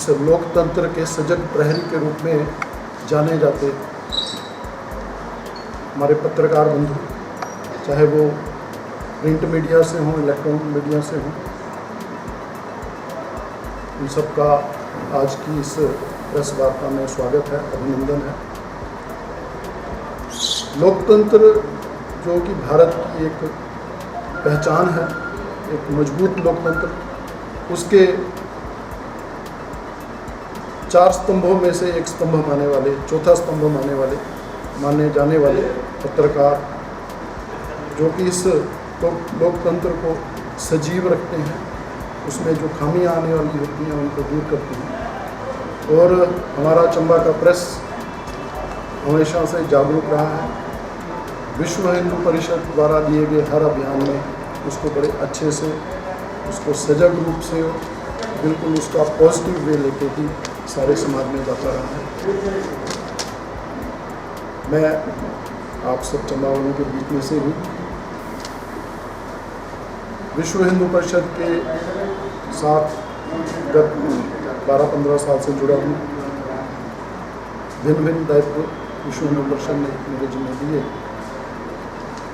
इस लोकतंत्र के सजग प्रहरी के रूप में जाने जाते हमारे पत्रकार बंधु, चाहे वो प्रिंट मीडिया से हों, इलेक्ट्रॉनिक मीडिया से हों, इन सबका आज की इस प्रेस वार्ता में स्वागत है, अभिनंदन है। लोकतंत्र जो कि भारत की एक पहचान है, एक मजबूत लोकतंत्र, उसके 4 स्तंभों में से एक स्तंभ माने वाले, चौथा स्तंभ माने जाने वाले पत्रकार, जो कि इस लोकतंत्र को सजीव रखते हैं, उसमें जो खामियां आने वाली होती हैं उनको दूर करते हैं। और हमारा चंबा का प्रेस हमेशा से जागरूक रहा है। विश्व हिंदू परिषद द्वारा दिए गए हर अभियान में उसको बड़े अच्छे से, उसको सजग रूप से, बिल्कुल उसका पॉजिटिव वे लेके ही सारे समाज में जाता रहा है। मैं आप सब चंबा वालों के बीच में से हूँ। विश्व हिंदू परिषद के साथ गत 12-15 साल से जुड़ा हूँ। भिन्न भिन्न दायित्व विश्व हिंदू परिषद ने मेरे जिम्मे दिए।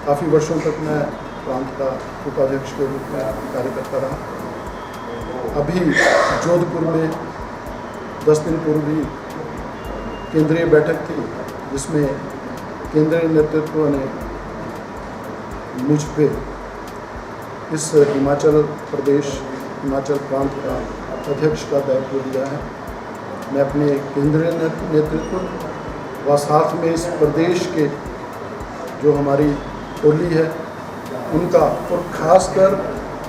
काफ़ी वर्षों तक मैं प्रांत का उपाध्यक्ष के रूप में कार्य करता रहा। अभी जोधपुर में 10 दिन पूर्व ही केंद्रीय बैठक थी, जिसमें केंद्रीय नेतृत्व ने मुझ पे इस हिमाचल प्रांत का अध्यक्ष का दायित्व दिया है। मैं अपने केंद्रीय नेतृत्व व साथ में इस प्रदेश के जो हमारी टोली है उनका, और ख़ासकर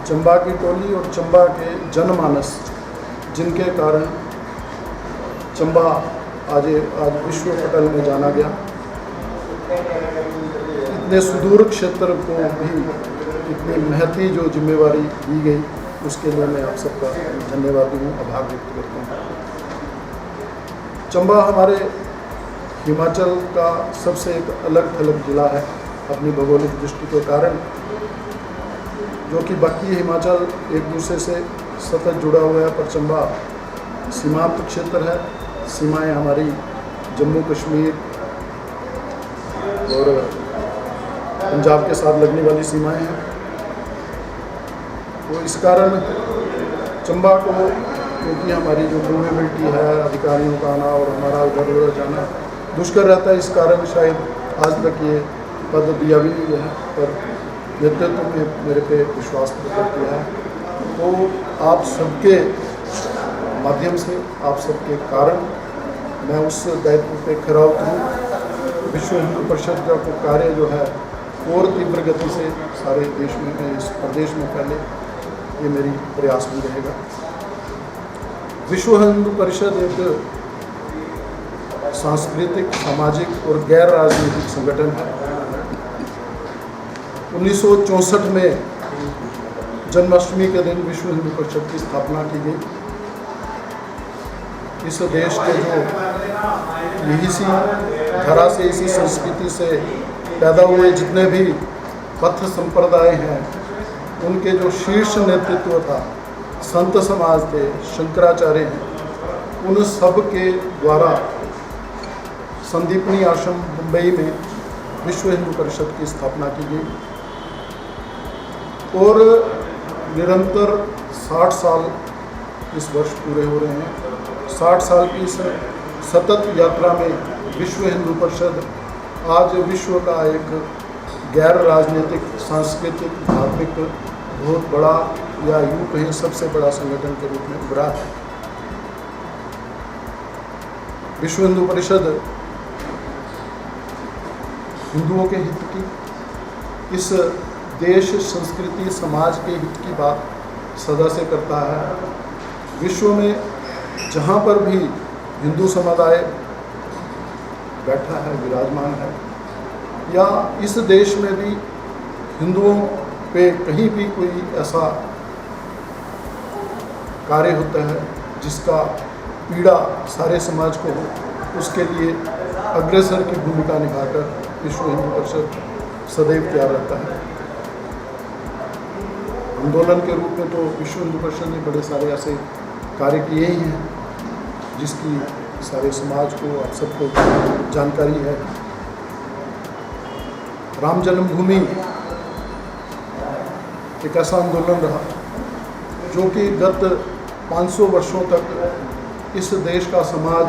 चंबा की टोली और चंबा के जनमानस, जिनके कारण चंबा आज विश्व पटल में जाना गया, इतने सुदूर क्षेत्र को भी इतनी महती जो जिम्मेवारी दी गई, उसके लिए मैं आप सबका धन्यवादी हूँ, आभार व्यक्त करता हूँ। चंबा हमारे हिमाचल का सबसे एक अलग थलग जिला है अपनी भौगोलिक दृष्टि के कारण, जो कि बाकी हिमाचल एक दूसरे से सतत जुड़ा हुआ है, पर चंबा सीमांत क्षेत्र है। सीमाएं हमारी जम्मू कश्मीर और पंजाब के साथ लगने वाली सीमाएं हैं। तो इस कारण चंबा को, क्योंकि हमारी जो मूवेबिलिटी है, अधिकारियों का आना और हमारा उधर उधर जाना दुष्कर रहता है, इस कारण शायद आज तक ये पद दिया भी नहीं है, पर नेतृत्व में मेरे पे विश्वास प्रकट किया है। तो आप सबके माध्यम से, आप सबके कारण मैं उस दायित्व पे खरा उतरूँ। विश्व हिंदू परिषद का कार्य जो है और तीव्र गति से सारे देश में, इस प्रदेश में फैले, ये मेरी प्रयास भी रहेगा। विश्व हिंदू परिषद एक सांस्कृतिक, सामाजिक और गैर राजनीतिक संगठन है। 1964 में जन्माष्टमी के दिन विश्व हिंदू परिषद की स्थापना की गई। इस देश के जो इसी धरा से, इसी संस्कृति से पैदा हुए जितने भी पथ संप्रदाय हैं, उनके जो शीर्ष नेतृत्व था, संत समाज थे, शंकराचार्य हैं, उन सब के द्वारा संदीपनी आश्रम मुंबई में विश्व हिंदू परिषद की स्थापना की गई और निरंतर 60 साल इस वर्ष पूरे हो रहे हैं। 60 साल की इस सतत यात्रा में विश्व हिंदू परिषद आज विश्व का एक गैर राजनीतिक, सांस्कृतिक, धार्मिक बहुत बड़ा, या यूँ कहीं सबसे बड़ा संगठन के रूप में उभरा है। विश्व हिंदू परिषद हिंदुओं के हित की, इस देश, संस्कृति, समाज के हित की बात सदा से करता है। विश्व में जहाँ पर भी हिंदू समुदाय बैठा है, विराजमान है, या इस देश में भी हिंदुओं पे कहीं भी कोई ऐसा कार्य होता है जिसका पीड़ा सारे समाज को हो, उसके लिए अग्रसर की भूमिका निभाकर विश्व हिंदू परिषद सदैव तैयार रहता है। आंदोलन के रूप में तो विश्व हिंदू परिषद ने बड़े सारे ऐसे कार्य किए ही हैं, जिसकी सारे समाज को, आप सबको जानकारी है। राम जन्मभूमि एक ऐसा आंदोलन रहा जो कि गत 500 वर्षों तक इस देश का समाज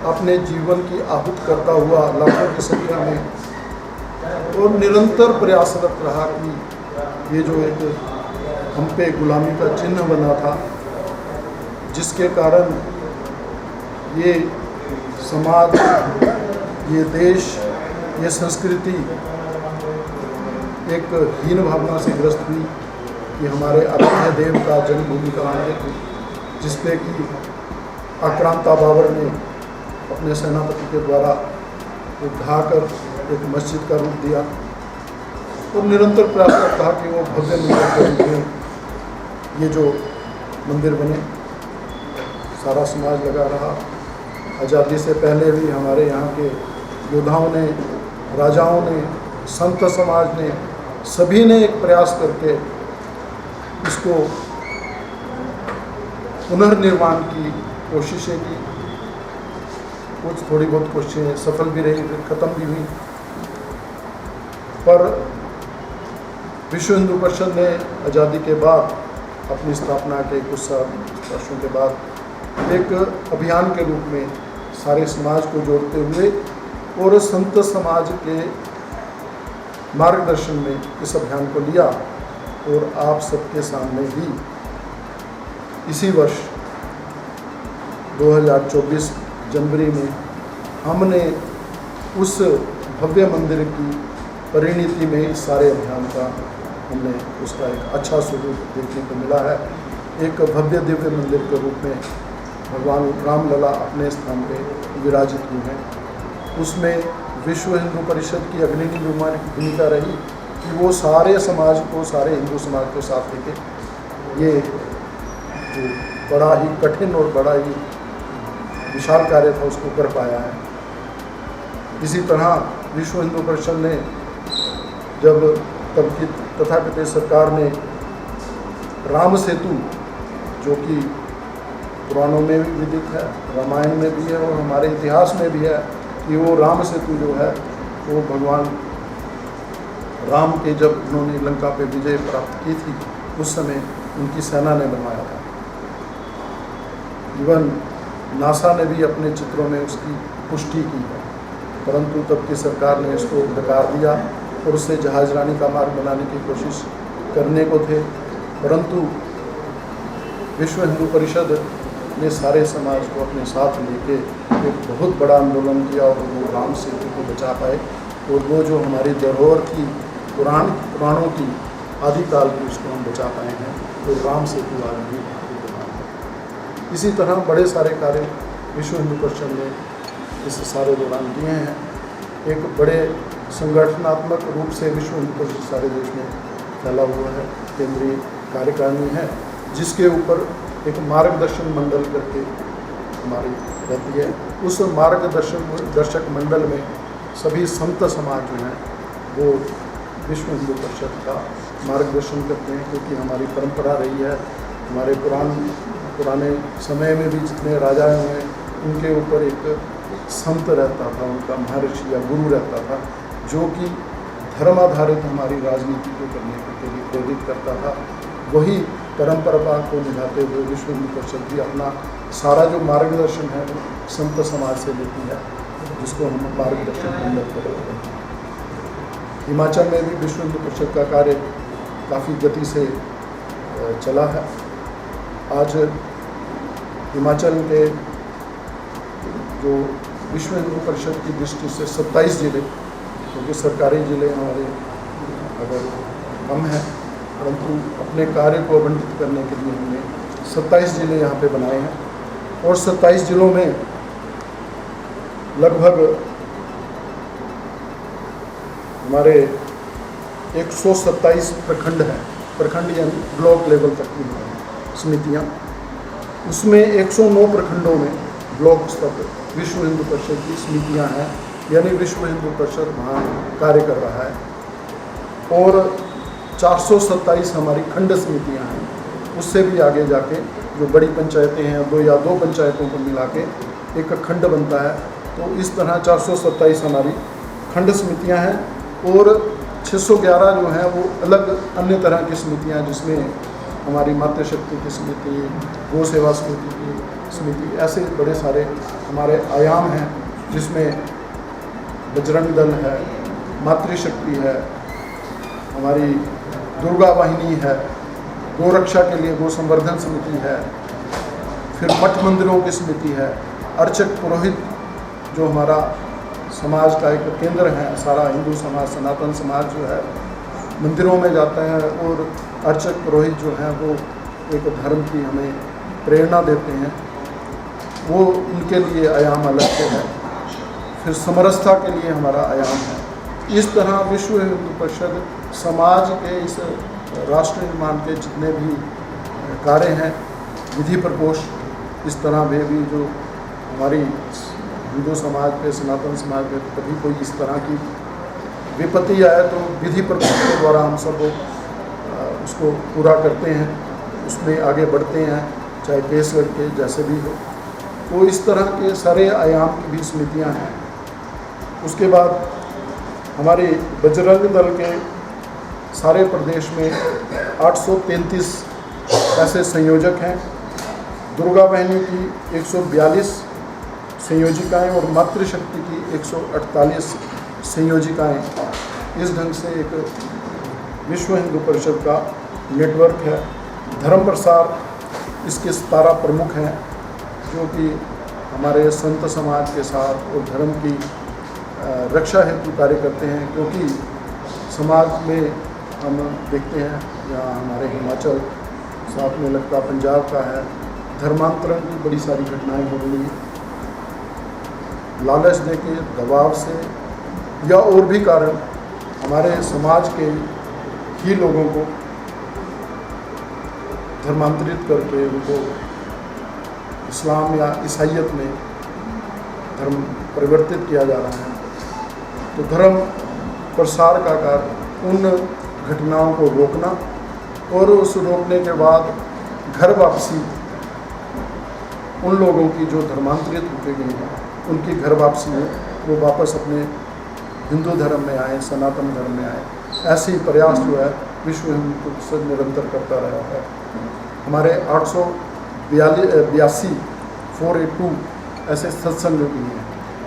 अपने जीवन की आहुत करता हुआ लाखों की संख्या में और निरंतर प्रयासरत रहा कि ये जो एक हम पे गुलामी का चिन्ह बना था, जिसके कारण ये समाज, ये देश, ये संस्कृति एक हीन भावना से ग्रस्त हुई कि हमारे आराध्य देव का जन्मभूमि कराने थी, जिसपे कि आक्रांता बाबर ने अपने सेनापति के द्वारा ढाकर एक मस्जिद का रूप दिया और निरंतर प्रयास था कि वो भव्य मंदिर के रूप में ये जो मंदिर बने। सारा समाज लगा रहा। आज़ादी से पहले भी हमारे यहाँ के योद्धाओं ने, राजाओं ने, संत समाज ने, सभी ने एक प्रयास करके इसको पुनर्निर्माण की कोशिशें की। कुछ थोड़ी बहुत कोशिशें सफल भी रही, फिर ख़त्म भी हुई, पर विश्व हिंदू परिषद ने आज़ादी के बाद अपनी स्थापना के कुछ वर्षों के बाद एक अभियान के रूप में सारे समाज को जोड़ते हुए और संत समाज के मार्गदर्शन में इस अभियान को लिया और आप सबके सामने ही इसी वर्ष 2024 जनवरी में हमने उस भव्य मंदिर की परिणति में इस सारे अभियान का हमने उसका एक अच्छा स्वरूप देखने को मिला है। एक भव्य दिव्य मंदिर के रूप में भगवान रामलला अपने स्थान पे विराजित हुए हैं। उसमें विश्व हिंदू परिषद की अग्रणी भूमिका रही कि वो सारे समाज को, सारे हिंदू समाज को साथ लेके ये जो बड़ा ही कठिन और बड़ा ही विशाल कार्य था उसको कर पाया है। इसी तरह विश्व हिंदू परिषद ने जब तब की तथाकथित सरकार ने राम सेतु, जो कि पुराणों में भी विदित है, रामायण में भी है और हमारे इतिहास में भी है कि वो राम सेतु जो है वो भगवान राम के जब उन्होंने लंका पे विजय प्राप्त की थी उस समय उनकी सेना ने बनवाया था। इवन नासा ने भी अपने चित्रों में उसकी पुष्टि की है, परंतु तब की सरकार ने इसको नकार दिया और उससे जहाजरानी का मार्ग बनाने की कोशिश करने को थे। परंतु विश्व हिंदू परिषद ने सारे समाज को अपने साथ लेके एक बहुत बड़ा आंदोलन किया और वो राम सेतु को बचा पाए और वो जो हमारी धरोहर थी पुराणों की आदिकाल की, उसको हम बचा पाए हैं। तो राम सेतु आज भी है। इसी तरह बड़े सारे कार्य विश्व हिंदू परिषद ने इस सारे दौरान किए हैं। एक बड़े संगठनात्मक रूप से विश्व हिंदू परिषद सारे देश में फैला हुआ है, केंद्रीय कार्यकारिणी है, जिसके ऊपर एक मार्गदर्शन मंडल करके हमारी रहती है। उस मार्गदर्शक मंडल में सभी संत समाज जो हैं वो विश्व हिंदू परिषद का मार्गदर्शन करते हैं, क्योंकि हमारी परंपरा रही है। हमारे पुराने समय में भी जितने राजा हुए उनके ऊपर एक संत रहता था, उनका महर्षि या गुरु रहता था, जो कि धर्म आधारित हमारी राजनीति को करने के लिए प्रेरित करता था। वही परंपरा को निभाते हुए विश्व हिंदू परिषद भी अपना सारा जो मार्गदर्शन है वो संत समाज से लेती है, जिसको हम मार्गदर्शन मंडल कर रहे हैं। हिमाचल में भी विश्व हिंदू परिषद का कार्य काफ़ी गति से चला है। आज हिमाचल के जो विश्व हिंदू परिषद की दृष्टि से 27 जिले, क्योंकि सरकारी जिले हमारे अगर कम हैं, परंतु अपने कार्य को आवंटित करने के लिए हमने 27 जिले यहाँ पे बनाए हैं और 27 जिलों में लगभग हमारे 127 प्रखंड हैं। प्रखंड यानी ब्लॉक लेवल तक की समितियाँ, उसमें 109 प्रखंडों में ब्लॉक स्तर पर विश्व हिंदू परिषद की समितियाँ हैं, यानी विश्व हिंदू परिषद वहाँ कार्य कर रहा है। और 427 हमारी खंड समितियाँ हैं, उससे भी आगे जाके जो बड़ी पंचायतें हैं, 2 या 2 पंचायतों को मिला के एक खंड बनता है। तो इस तरह 427 हमारी खंड समितियां हैं और 611 जो हैं वो अलग अन्य तरह की समितियां, जिसमें हमारी मातृशक्ति की समिति, गौ सेवा समिति की समिति, ऐसे बड़े सारे हमारे आयाम हैं, जिसमें बजरंग दल है, मातृशक्ति है, हमारी दुर्गा वाहिनी है, गौ रक्षा के लिए गौ संवर्धन समिति है, फिर मठ मंदिरों की समिति है, अर्चक पुरोहित जो हमारा समाज का एक केंद्र है, सारा हिंदू समाज, सनातन समाज जो है मंदिरों में जाता है और अर्चक पुरोहित जो हैं वो एक धर्म की हमें प्रेरणा देते हैं, वो उनके लिए आयाम अलग से है। फिर समरसता के लिए हमारा आयाम है। इस तरह विश्व हिंदू परिषद समाज के इस राष्ट्र निर्माण के जितने भी कार्य हैं, विधि प्रकोष्ठ, इस तरह वे भी जो हमारी हिंदू समाज पे, सनातन समाज पे कभी कोई इस तरह की विपत्ति आए तो विधि प्रकोष्ठ के द्वारा हम सब उसको पूरा करते हैं, उसमें आगे बढ़ते हैं, चाहे केस लड़के जैसे भी हो। तो इस तरह के सारे आयाम की भी समितियाँ हैं। उसके बाद हमारे बजरंग दल के सारे प्रदेश में 833 ऐसे संयोजक हैं। दुर्गा वाहिनी की 142 संयोजिकाएँ और मातृशक्ति की 148 संयोजिकाएँ। इस ढंग से एक विश्व हिंदू परिषद का नेटवर्क है। धर्म प्रसार इसके 17 प्रमुख हैं, जो कि हमारे संत समाज के साथ और धर्म की रक्षा हेतु कार्य करते हैं। क्योंकि समाज में हम देखते हैं, यहाँ हमारे हिमाचल साथ में लगता पंजाब का है, धर्मांतरण की बड़ी सारी घटनाएं हो रही हैं, लालच देके, दबाव से या और भी कारण हमारे समाज के ही लोगों को धर्मांतरित करके उनको इस्लाम या ईसाइयत में धर्म परिवर्तित किया जा रहा है। तो धर्म प्रसार का कार्य उन घटनाओं को रोकना और उस रोकने के बाद घर वापसी उन लोगों की जो धर्मांतरित होते गए हैं, उनकी घर वापसी में वो वापस अपने हिंदू धर्म में आए, सनातन धर्म में आए। ऐसे ही प्रयास जो है विश्व हिंदू परिषद निरंतर करता रहा है। हमारे 882 482 ऐसे सत्संग भी हैं,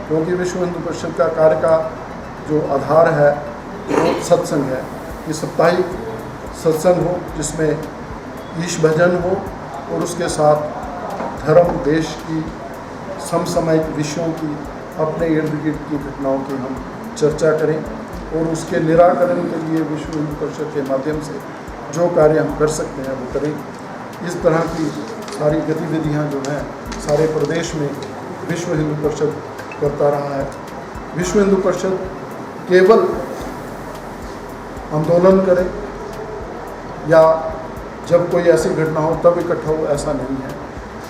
क्योंकि विश्व हिंदू परिषद का कार्य का जो आधार है वो सत्संग है कि साप्ताहिक सत्संग हो, जिसमें ईश भजन हो और उसके साथ धर्म, देश की समसामयिक विषयों की, अपने इर्द गिर्द की घटनाओं की हम चर्चा करें और उसके निराकरण के लिए विश्व हिंदू परिषद के माध्यम से जो कार्य हम कर सकते हैं वो करें। इस तरह की सारी गतिविधियां जो हैं सारे प्रदेश में विश्व हिंदू परिषद करता रहा है। विश्व हिंदू परिषद केवल आंदोलन करे या जब कोई ऐसी घटना हो तब इकट्ठा हो, ऐसा नहीं है।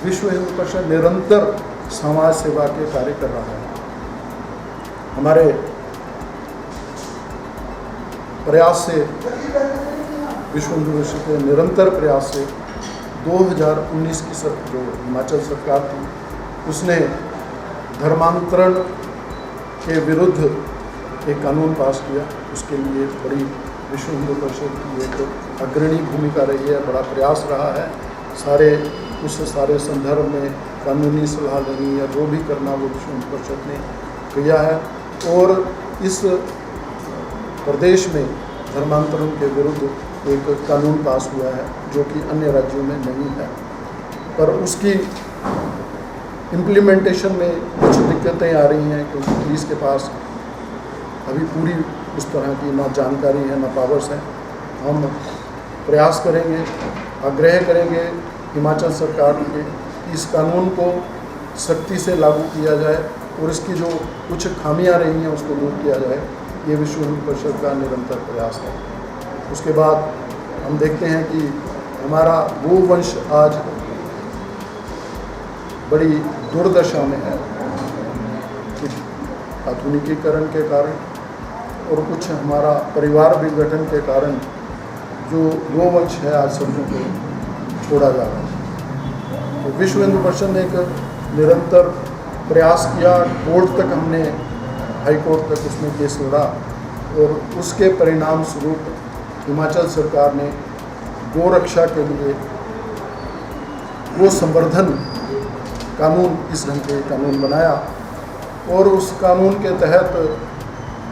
विश्व हिंदू परिषद निरंतर समाज सेवा के कार्य कर रहा है। हमारे प्रयास से, विश्व हिंदू परिषद के निरंतर प्रयास से 2019 की जो हिमाचल सरकार थी, उसने धर्मांतरण के विरुद्ध एक कानून पास किया। उसके लिए बड़ी विश्व हिंदू परिषद की एक अग्रणी भूमिका रही है, बड़ा प्रयास रहा है। उस सारे संदर्भ में कानूनी सलाह लेनी या जो भी करना वो विश्व हिंदू परिषद ने किया है। और इस प्रदेश में धर्मांतरण के विरुद्ध एक कानून पास हुआ है, जो कि अन्य राज्यों में नहीं है, पर उसकी इम्प्लीमेंटेशन में कुछ दिक्कतें आ रही हैं, क्योंकि पुलिस के पास अभी पूरी उस तरह की ना जानकारी है, ना पावर्स है। हम प्रयास करेंगे, आग्रह करेंगे हिमाचल सरकार के कि इस कानून को सख्ती से लागू किया जाए और इसकी जो कुछ खामियां रही हैं उसको दूर किया जाए। ये विश्व हिंदू परिषद का निरंतर प्रयास है। उसके बाद हम देखते हैं कि हमारा गोवंश आज बड़ी दुर्दशा में है, आधुनिकीकरण के कारण और कुछ हमारा परिवार विघटन के कारण जो गोवंश है आज सभी को छोड़ा जा रहा है। तो विश्व हिंदू परिषद ने एक निरंतर प्रयास किया, कोर्ट तक हमने, हाई कोर्ट तक उसमें केस लड़ा और उसके परिणाम स्वरूप हिमाचल सरकार ने गौ रक्षा के लिए गो संवर्धन कानून, इस ढंग के कानून बनाया और उस कानून के तहत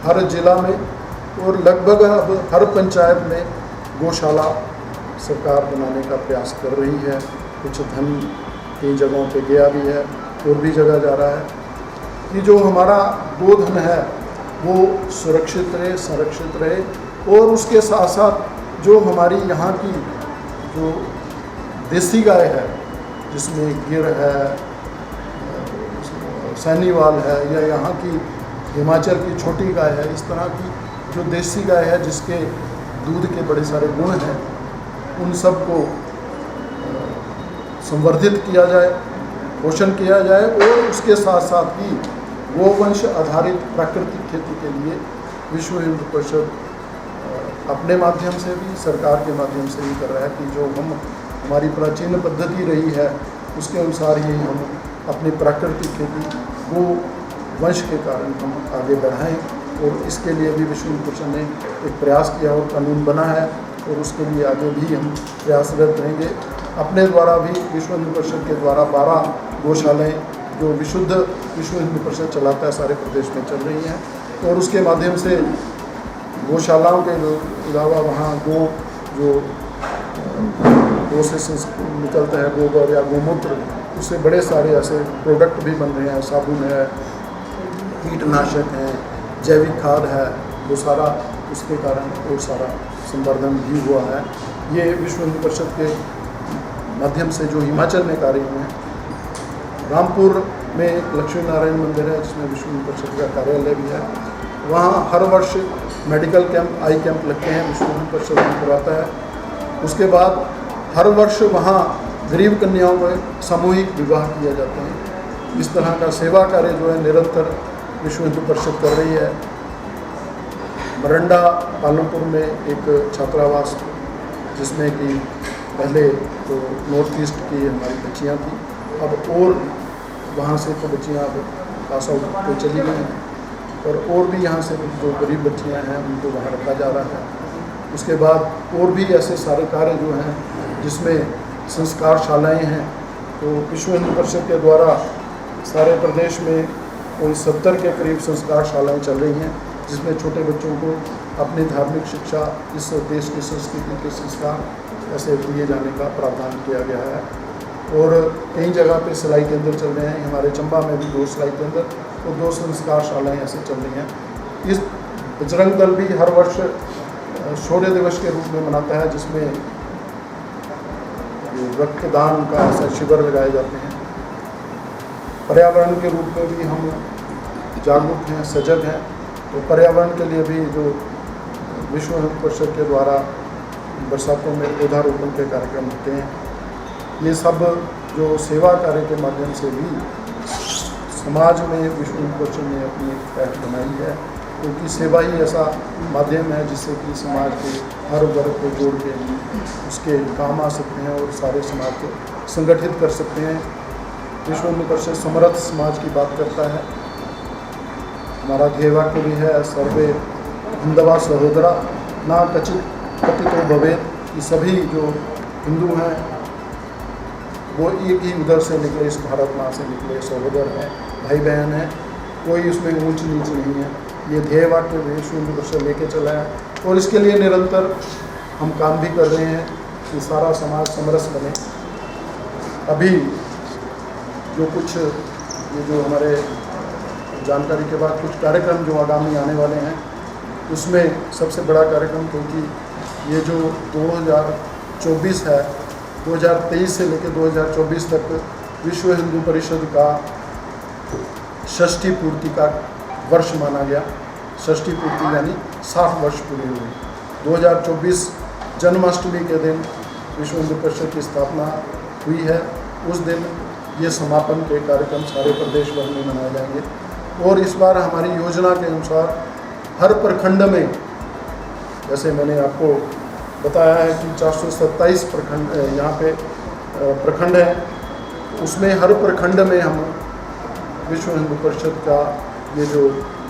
हर जिला में और लगभग अब हर पंचायत में गौशाला सरकार बनाने का प्रयास कर रही है। कुछ धन कई जगहों पे गया भी है और भी जगह जा रहा है कि जो हमारा गोधन है वो सुरक्षित रहे, संरक्षित रहे और उसके साथ साथ जो हमारी यहाँ की जो देसी गाय है, जिसमें गिर है, सैनीवाल है, या यहाँ की हिमाचल की छोटी गाय है, इस तरह की जो देसी गाय है जिसके दूध के बड़े सारे गुण हैं, उन सब को संवर्धित किया जाए, पोषण किया जाए और उसके साथ साथ ही गोवंश आधारित प्राकृतिक खेती के लिए विश्व हिंदू परिषद अपने माध्यम से भी, सरकार के माध्यम से भी कर रहा है कि जो हमारी प्राचीन पद्धति रही है उसके अनुसार ही हम अपनी प्राकृतिक खेती गो वंश के कारण हम आगे बढ़ाएं और इसके लिए भी विश्व हिंदू परिषद ने एक प्रयास किया और कानून बना है और उसके लिए आगे भी हम प्रयासरत रहेंगे। अपने द्वारा भी विश्व हिंदू परिषद के द्वारा 12 गौशालाएँ जो विशुद्ध विश्व हिंदू परिषद चलाता है सारे प्रदेश में चल रही हैं और उसके माध्यम से गौशालाओं के अलावा वहाँ गौ से निकलता है गोबर या गोमूत्र, उससे बड़े सारे ऐसे प्रोडक्ट भी बन रहे हैं, साबुन है, कीटनाशक है, जैविक खाद है, वो सारा उसके कारण और सारा संवर्धन भी हुआ है। ये विश्व हिंदू परिषद के माध्यम से जो हिमाचल में कार्य हुए हैं। रामपुर में एक लक्ष्मी नारायण मंदिर है जिसमें विश्व हिंदू परिषद का कार्यालय भी है। वहाँ हर वर्ष मेडिकल कैंप, आई कैंप लगते हैं, विश्व हिंदू परिषद करवाता है। उसके बाद हर वर्ष वहाँ गरीब कन्याओं में सामूहिक विवाह किए जाते हैं। इस तरह का सेवा कार्य जो है निरंतर विश्व हिंदू परिषद कर रही है। मरंडा पालमपुर में एक छात्रावास जिसमें कि पहले तो नॉर्थ ईस्ट की हमारी बच्चियाँ थी, अब और वहाँ से तो बच्चियाँ अब पास आउट तो चली गई हैं और भी यहाँ से जो गरीब बच्चियाँ हैं उनको वहाँ रखा जा रहा है। उसके बाद और भी ऐसे सारे कार्य जो हैं जिसमें संस्कारशालाएँ हैं, तो विश्व हिंदू परिषद के द्वारा सारे प्रदेश में कोई 70 के करीब संस्कारशालाएँ चल रही हैं जिसमें छोटे बच्चों को अपनी धार्मिक शिक्षा, इस देश की संस्कृति के संस्कार ऐसे दिए जाने का प्रावधान किया गया है। और कई जगह पे सिलाई केंद्र चल रहे हैं, हमारे चंबा में भी 2 सिलाई केंद्र और 2 संस्कारशालाएँ ऐसे चल रही हैं। इस बजरंग दल भी हर वर्ष शौर्य दिवस के रूप में मनाता है जिसमें रक्तदान का ऐसा शिविर लगाए जाते हैं। पर्यावरण के रूप में भी हम जागरूक हैं, सजग हैं, तो पर्यावरण के लिए भी जो विश्व हिंदू परिषद के द्वारा बरसातों में पौधारोपण के कार्यक्रम होते हैं, ये सब जो सेवा कार्य के माध्यम से भी समाज में विश्व हिंदू परिषद ने अपनी एक पहल बनाई है, क्योंकि सेवा ही ऐसा माध्यम है जिससे कि समाज के हर वर्ग को जोड़ के उसके काम आ सकते हैं और सारे समाज को संगठित कर सकते हैं। विश्व हिंदू परिषद समर्थ समाज की बात करता है। हमारा ध्येय वाक्य भी है, सर्वे हिंदवा सहोदरा ना कचित पतितो भवेत, कि सभी जो हिंदू हैं वो एक ही उधर से निकले, इस भारत माँ से निकले, सहोदर हैं, भाई बहन हैं, कोई उसमें ऊंच नीच नहीं है। ये ध्येय वाक्य विश्व हिंदू परिषद लेके चला है और इसके लिए निरंतर हम काम भी कर रहे हैं कि सारा समाज समरस बने। अभी जो कुछ ये जो हमारे जानकारी के बाद कुछ कार्यक्रम जो आगामी आने वाले हैं, उसमें सबसे बड़ा कार्यक्रम, क्योंकि ये जो 2024 है, 2023 से लेकर 2024 तक विश्व हिंदू परिषद का षष्ठी पूर्ति का वर्ष माना गया। षष्ठी पूर्ति यानी 60 वर्ष पूरी हुई। 2024 जन्माष्टमी के दिन विश्व हिंदू परिषद की स्थापना हुई है। उस दिन ये समापन के कार्यक्रम सारे प्रदेश भर में मनाए जाएंगे और इस बार हमारी योजना के अनुसार हर प्रखंड में, जैसे मैंने आपको बताया है कि 427 प्रखंड यहाँ पे प्रखंड हैं उसमें हर प्रखंड में हम विश्व हिंदू परिषद का ये जो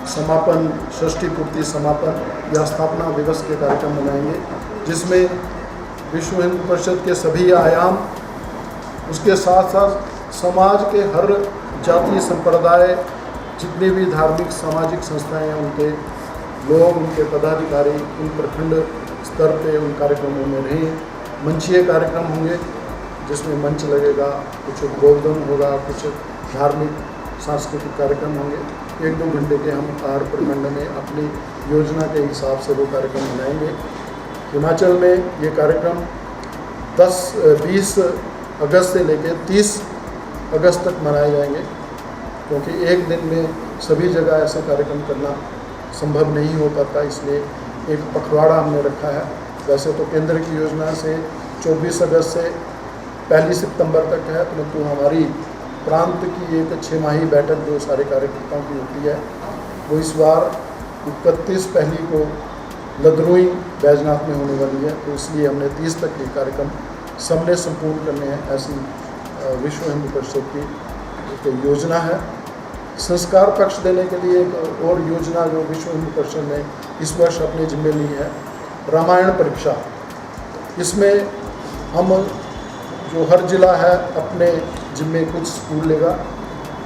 समापन, षष्ठी पूर्ति समापन या स्थापना दिवस के कार्यक्रम मनाएंगे, जिसमें विश्व हिंदू परिषद के सभी आयाम, उसके साथ साथ समाज के हर जाति संप्रदाय, जितने भी धार्मिक सामाजिक संस्थाएं हैं, उनके लोग, उनके पदाधिकारी उन प्रखंड स्तर पे उन कार्यक्रमों में रहें। मंचीय कार्यक्रम होंगे जिसमें मंच लगेगा, कुछ उद्बोधन होगा, कुछ धार्मिक सांस्कृतिक कार्यक्रम होंगे। 1-2 घंटे के हम हर प्रखंड में अपनी योजना के हिसाब से वो कार्यक्रम मनाएंगे। हिमाचल में ये कार्यक्रम 20 अगस्त से लेकर 30 अगस्त तक मनाए जाएंगे, क्योंकि एक दिन में सभी जगह ऐसा कार्यक्रम करना संभव नहीं हो पाता, इसलिए एक पखवाड़ा हमने रखा है। वैसे तो केंद्र की योजना से 24 अगस्त से 1 सितंबर तक है, परंतु हमारी प्रांत की एक 6 माही बैठक जो सारे कार्यकर्ताओं की होती है, वो इस बार 31 पहली को लदरुई बैजनाथ में होने वाली है। तो इसलिए हमने 30 तक ये कार्यक्रम सबने संपूर्ण करने हैं, ऐसी विश्व हिंदू परिषद की एक योजना है। संस्कार पक्ष देने के लिए एक और योजना जो विश्व हिंदू परिषद ने इस वर्ष अपने जिम्मे ली है, रामायण परीक्षा। इसमें हम जो हर जिला है अपने जिम्मे कुछ स्कूल लेगा,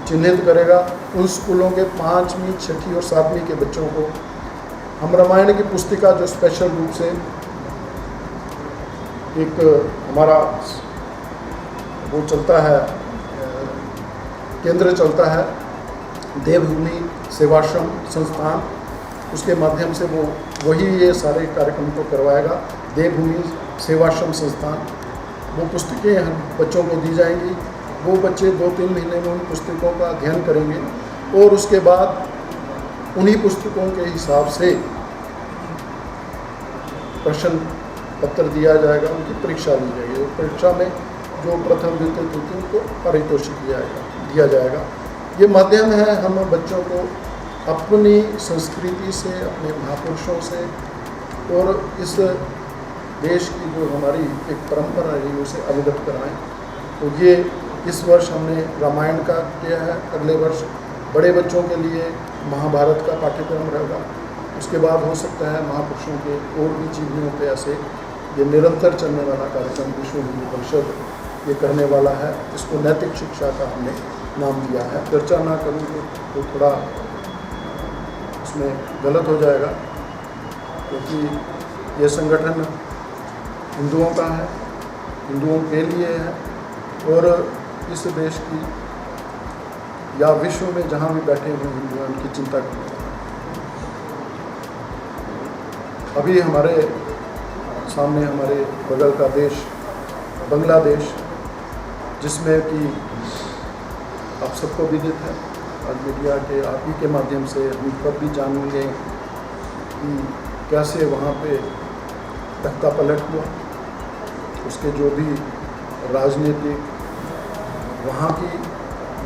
चिन्हित करेगा। उन स्कूलों के 5वीं, 6ठी और 7वीं के बच्चों को हम रामायण की पुस्तिका जो स्पेशल रूप से एक हमारा वो चलता है, केंद्र चलता है, देवभूमि सेवाश्रम संस्थान, उसके माध्यम से वो वही ये सारे कार्यक्रम को करवाएगा। देवभूमि सेवाश्रम संस्थान, वो पुस्तकें हम बच्चों को दी जाएंगी। वो बच्चे 2-3 महीने में उन पुस्तकों का अध्ययन करेंगे और उसके बाद उन्हीं पुस्तकों के हिसाब से प्रश्न पत्र दिया जाएगा, उनकी परीक्षा ली जाएगी। परीक्षा में जो प्रथम, द्वितीय, तृतीय उनको पारितोषिक दिया जाएगा। ये माध्यम है हम बच्चों को अपनी संस्कृति से, अपने महापुरुषों से और इस देश की जो हमारी एक परंपरा रही है उसे अवगत कराएं। तो ये इस वर्ष हमने रामायण का किया है। अगले वर्ष बड़े बच्चों के लिए महाभारत का पाठ्यक्रम रहेगा। उसके बाद हो सकता है महापुरुषों के और भी जीवनियों पे ऐसे ये निरंतर चलने वाला कार्यक्रम विश्व हिंदू परिषद ये करने वाला है। इसको नैतिक शिक्षा का हमने नाम दिया है। चर्चा ना करूँ तो थोड़ा उसमें गलत हो जाएगा, क्योंकि ये संगठन हिंदुओं का है, हिंदुओं के लिए है और इस देश की या विश्व में जहाँ भी बैठे हुए हिंदू हैं उनकी चिंता करने वाला है। अभी हमारे सामने हमारे बगल का देश बांग्लादेश, जिसमें कि आप सबको विदित है, आज मीडिया के आप ही के माध्यम से हम कब भी जानेंगे कि कैसे वहाँ पे तख्ता पलट हुआ, उसके जो भी राजनीतिक वहाँ की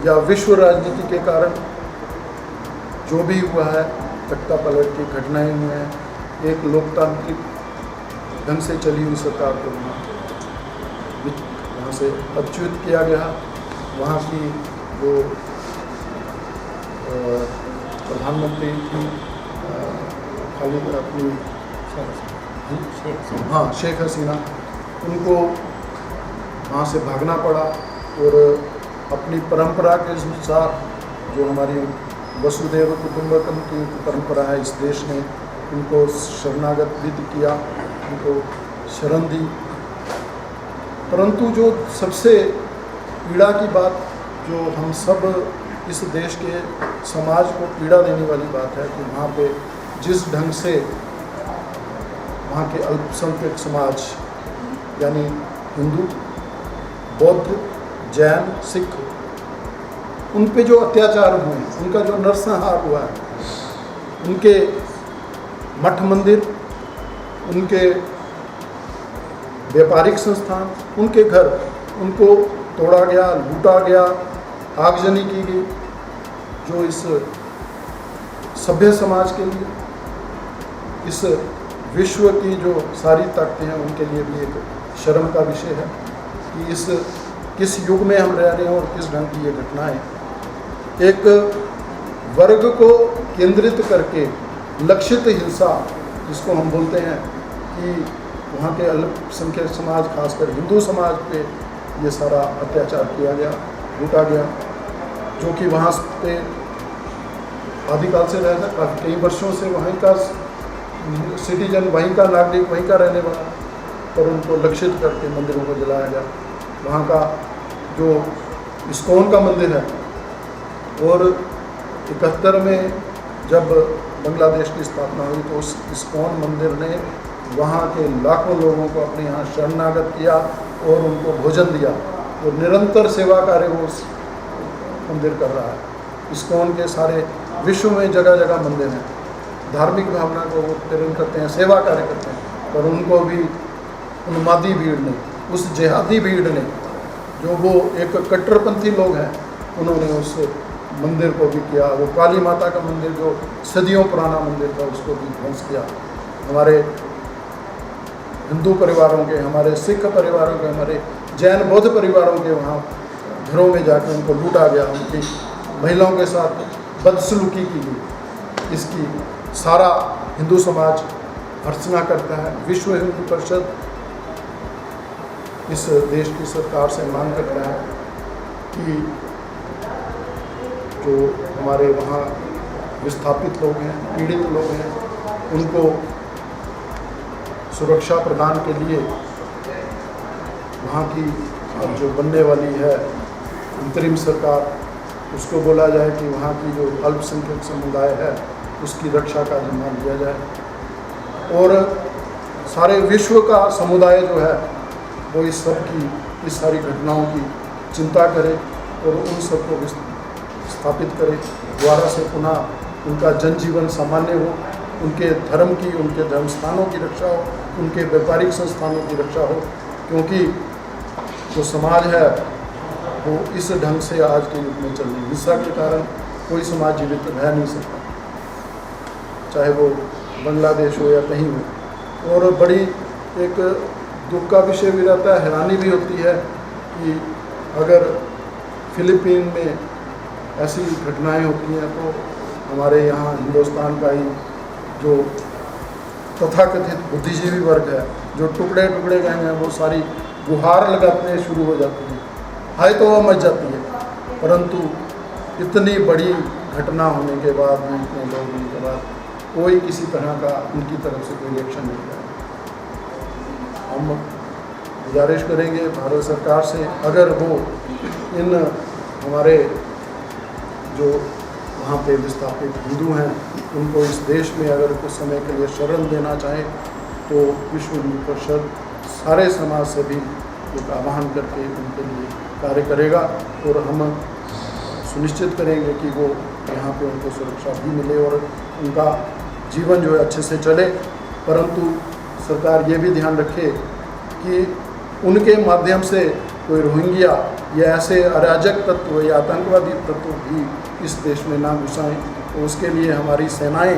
या विश्व राजनीति के कारण जो भी हुआ है, तख्ता पलट की घटनाएं हुई हैं। एक लोकतांत्रिक ढंग से चली हुई सरकार को वहाँ से अच्युत किया गया। वहाँ की जो प्रधानमंत्री थी खाली अपनी शेख हसीना, उनको वहाँ से भागना पड़ा और अपनी परंपरा के अनुसार जो हमारी वसुदेव कुटुंबकम की परंपरा है, इस देश ने उनको शरणागत विद किया, उनको शरण दी। परंतु जो सबसे पीड़ा की बात, जो हम सब इस देश के समाज को पीड़ा देने वाली बात है कि वहाँ पे जिस ढंग से वहाँ के अल्पसंख्यक समाज यानी हिंदू, बौद्ध, जैन, सिख, उन पे जो अत्याचार हुए हैं, उनका जो नरसंहार हुआ है, उनके मठ मंदिर, उनके व्यापारिक संस्थान, उनके घर, उनको तोड़ा गया, लूटा गया, आगजनी की गई, जो इस सभ्य समाज के लिए, इस विश्व की जो सारी ताकतें हैं उनके लिए भी एक शर्म का विषय है कि इस किस युग में हम रह रहे हैं और किस ढंग की ये घटना है। एक वर्ग को केंद्रित करके लक्षित हिंसा जिसको हम बोलते हैं कि वहाँ के अल्पसंख्यक समाज, खासकर हिंदू समाज पे ये सारा अत्याचार किया गया, लूटा गया, जो कि वहाँ पे आदिकाल से रहता, काफ़ी कई वर्षों से वहीं का सिटीजन, वहीं का नागरिक, वहीं का रहने वाला, पर उनको लक्षित करके मंदिरों को जलाया गया। वहाँ का जो इस्कॉन का मंदिर है, और 71 में जब बांग्लादेश की स्थापना हुई तो उस इस्कॉन मंदिर ने वहाँ के लाखों लोगों को अपने यहाँ शरणागत किया और उनको भोजन दिया, और निरंतर सेवा कार्य वो उस मंदिर कर रहा है। इस्कॉन के सारे विश्व में जगह जगह मंदिर हैं, धार्मिक भावना को वो प्रेरण करते हैं, सेवा कार्य करते हैं, पर उनको भी उन्मादी भीड़ ने, उस जिहादी भीड़ ने, जो वो एक कट्टरपंथी लोग हैं, उन्होंने उस मंदिर को भी किया। वो काली माता का मंदिर जो सदियों पुराना मंदिर था, उसको भी ध्वंस किया। हमारे हिंदू परिवारों के, हमारे सिख परिवारों के, हमारे जैन बौद्ध परिवारों के वहाँ घरों में जाकर उनको लूटा गया, उनकी महिलाओं के साथ बदसलूकी की गई। इसकी सारा हिंदू समाज भर्त्सना करता है। विश्व हिंदू परिषद इस देश की सरकार से मांग करता है कि जो हमारे वहाँ विस्थापित लोग हैं, पीड़ित लोग हैं, उनको सुरक्षा प्रदान के लिए वहाँ की अब जो बनने वाली है अंतरिम सरकार, उसको बोला जाए कि वहाँ की जो अल्पसंख्यक समुदाय है उसकी रक्षा का जिम्मा लिया जाए, और सारे विश्व का समुदाय जो है वो इस सब की, इस सारी घटनाओं की चिंता करे और उन सबको स्थापित करे, दोबारा से पुनः उनका जनजीवन सामान्य हो, उनके धर्म की, उनके धर्म स्थानों की रक्षा हो, उनके व्यापारिक संस्थानों की रक्षा हो, क्योंकि जो समाज है वो इस ढंग से आज के युग में चल रही है। हिंसा के कारण कोई समाज जीवित रह नहीं सकता, चाहे वो बांग्लादेश हो या कहीं हो। और बड़ी एक दुख का विषय भी रहता है, हैरानी भी होती है कि अगर फिलीपीन में ऐसी घटनाएं होती हैं तो हमारे यहाँ हिंदुस्तान का ही जो तथाकथित बुद्धिजीवी वर्ग है, जो टुकड़े टुकड़े गए हैं, वो सारी गुहार लगाते शुरू हो जाती हैं, हाय तो वह मच जाती है। परंतु इतनी बड़ी घटना होने के बाद भी, इतने लोग होने के बाद, कोई किसी तरह का उनकी तरफ से कोई रिएक्शन नहीं है। हम गुजारिश करेंगे भारत सरकार से, अगर वो इन हमारे जो वहाँ पे विस्थापित हिंदू हैं उनको इस देश में अगर कुछ समय के लिए शरण देना चाहे तो विश्व हिंदू परिषद सारे समाज से भी एक आह्वान करके उनके लिए कार्य करेगा, और हम सुनिश्चित करेंगे कि वो यहाँ पे उनको सुरक्षा भी मिले और उनका जीवन जो है अच्छे से चले। परंतु सरकार ये भी ध्यान रखे कि उनके माध्यम से कोई रोहिंग्या या ऐसे अराजक तत्व या आतंकवादी तत्व भी इस देश में ना घुसाएं। तो उसके लिए हमारी सेनाएं,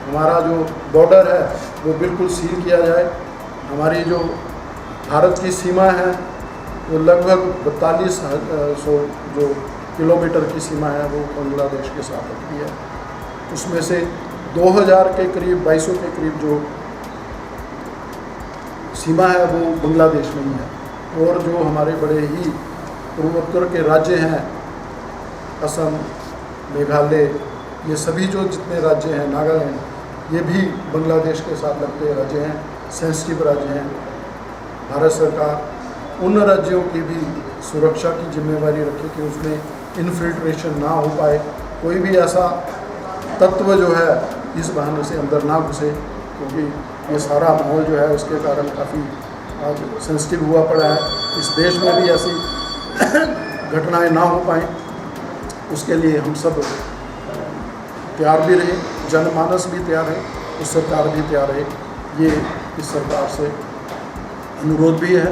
हमारा जो बॉर्डर है वो बिल्कुल सील किया जाए। हमारी जो भारत की सीमा है वो लगभग 4200 जो किलोमीटर की सीमा है वो बांग्लादेश के साथ लगती है। उसमें से 2000 के करीब, 2200 के करीब जो सीमा है वो बांग्लादेश में ही है। और जो हमारे बड़े ही पूर्वोत्तर के राज्य हैं, असम, मेघालय, ये सभी जो जितने राज्य हैं, नागालैंड, ये भी बांग्लादेश के साथ लगते राज्य हैं, सेंसिटिव राज्य हैं। भारत सरकार उन राज्यों की भी सुरक्षा की जिम्मेवारी रखे कि उसमें इन्फिल्ट्रेशन ना हो पाए, कोई भी ऐसा तत्व जो है इस बहाने से अंदर ना घुसे, क्योंकि ये सारा माहौल जो है उसके कारण काफ़ी आज सेंसिटिव हुआ पड़ा है। इस देश में भी ऐसी घटनाएं ना हो पाएँ, उसके लिए हम सब तैयार भी रहे, जनमानस भी तैयार है, तो सरकार भी तैयार है। ये इस सरकार से अनुरोध भी है।